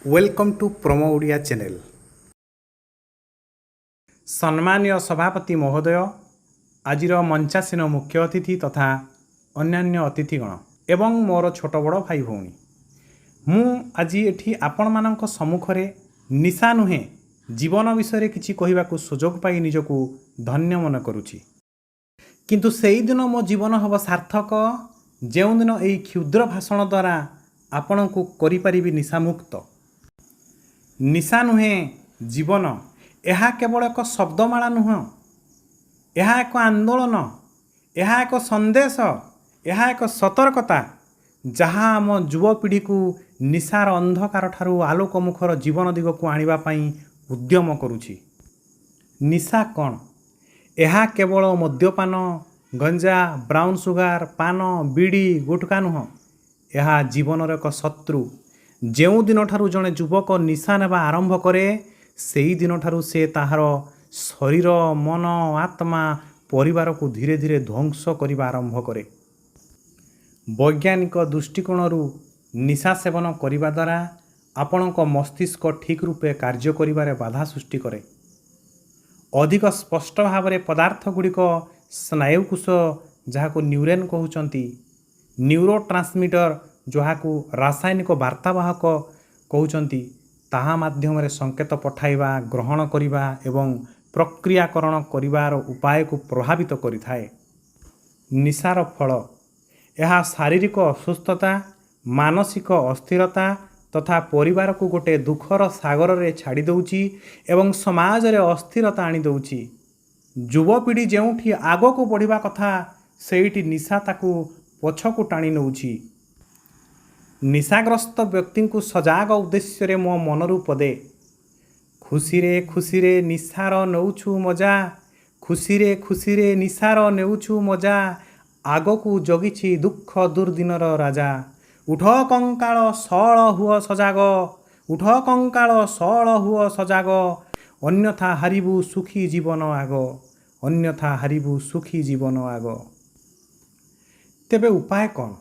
Welcome to promo Odia channel. सम्मानीय सभापति महोदय, आजिर मंचासीन मुख्य अतिथि तथा अन्यान्य अतिथिगण एवं मोर छोट बड़ भाई भौणी, मु आज एठी आपण मानक सम्मुखरे निशा नुहे जीवन विषय किछि कहिबाकू सुजोग पाई निजकू धन्य मन करुछि। किंतु सेई दिन मो जीवन हब सार्थक जेउ दिन एई क्षुद्र भाषण द्वारा आपणकू करि परिबि निशामुक्त। निशा नुहे जीवन, यह केवल एक शब्दमाला नुह, यह एक आंदोलन, यह एक संदेश, यह एक सतर्कता जहाँ आम युवपीढ़ी को निशार अंधकार ठारू आलोक मुखर जीवन दिग को आनिबा पई उद्यम करुछि। निशा कौन? यह केवल मद्यपान, गंजा, ब्राउन सुगार, पान, बीड़ी, गुटखा नुह, यह जीवन एक शत्रु। जेउ दिन ठारू जने युवक निशा नेबा आरंभ करे सेई दिन ठारू से ताहार शरीर, मन, आत्मा, परिवार को धीरे धीरे ध्वंस करबा आरंभ करे। वैज्ञानिक दृष्टिकोणरू निशा सेवन करबा द्वारा आपणक मस्तिष्क ठीक रूपे कार्य करिबारे बाधा सृष्टि करे। अधिक स्पष्ट भाव में पदार्थ गुड़िक स्नायुकोश जहाँ न्यूरेन कहउचंती, न्यूरो ट्रांसमीटर जहाँकू रासायनिक वार्तावाहक कहउचंती, ताहा माध्यम रे संकेत पठाइबा, ग्रहण करिबा एवं प्रक्रियाकरण करिबार उपाय को प्रभावित करिथाए। निशार फल यह शारीरिक असुस्थता, मानसिक अस्थिरता तथा परिवार को गोटे दुखर सागर रे छाड़ी दउची एवं समाज रे अस्थिरता आनी दउची। युवपीढ़ी जेउठी आगो को बढ़िबा कथा सेठी निशा ताकू पछकू टाणी नउची। निशाग्रस्त व्यक्ति को सजाग उद्देश्य रे मो मनरू पदे, खुशी रे निशार नौछु मजा, खुशी रे निशार नेउछु मजा, आगकू जगिछि दुख दुर्दिनर राजा। उठ कंकाल सळ हुଅ सजाग, उठ कंकाल सळ हुଅ सजाग, अन्यथा हारिबु सुखी जीवन आग, अन्यथा हारिबु सुखी जीवन आग। तेबे उपाय कौन?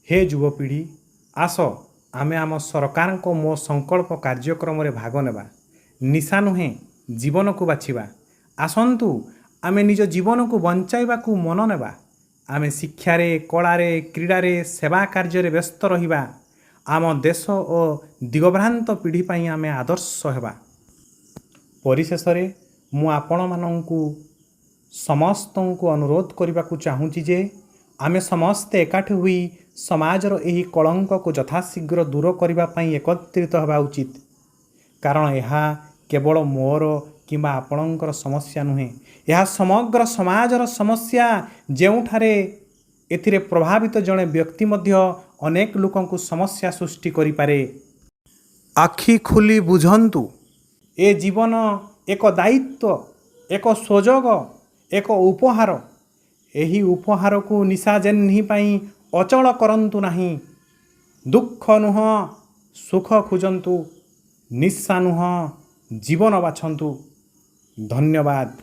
हे युवपीढ़ी, आस आमे आम सरकार को मो संकल्प कार्यक्रम रे भाग नेबा। निशा नुहे जीवन को बाछिबा। आसंतु आमे निज जीवन को बंचाइबा को मन नेबा। आमे शिक्षा रे, कला रे, क्रीडा रे, सेवा कार्य रे व्यस्त रहिबा। आम देश और दिगभ्रांत पीढ़ी पई आमे आदर्श हेबा। परिशेष रे मु आपण माननकू समस्तंकू अनुरोध करबा को चाहूची जे आमे समस्ते एकाठी हुई समाजर एही कलंक को यथाशीघ्र दूर करबा पई एकत्रित हेबा उचित। कारण यह केवल मोर किंबा आपणकर समस्या नुहे, यह समग्र समाजर समस्या जेउठारे एथिरे प्रभावित जड़े व्यक्ति मध्य अनेक लोकंकु समस्या सृष्टि करि पारे। आखि खुली बुझंतु, ए जीवन एक दायित्व, एक सुजोग, एक उपहार। एही उपहार को निशा जेन्ही पाई अचल करंतु नाही। दुख नुह सुख खोजंतु, निशा नुह जीवन बाछंतु। धन्यवाद।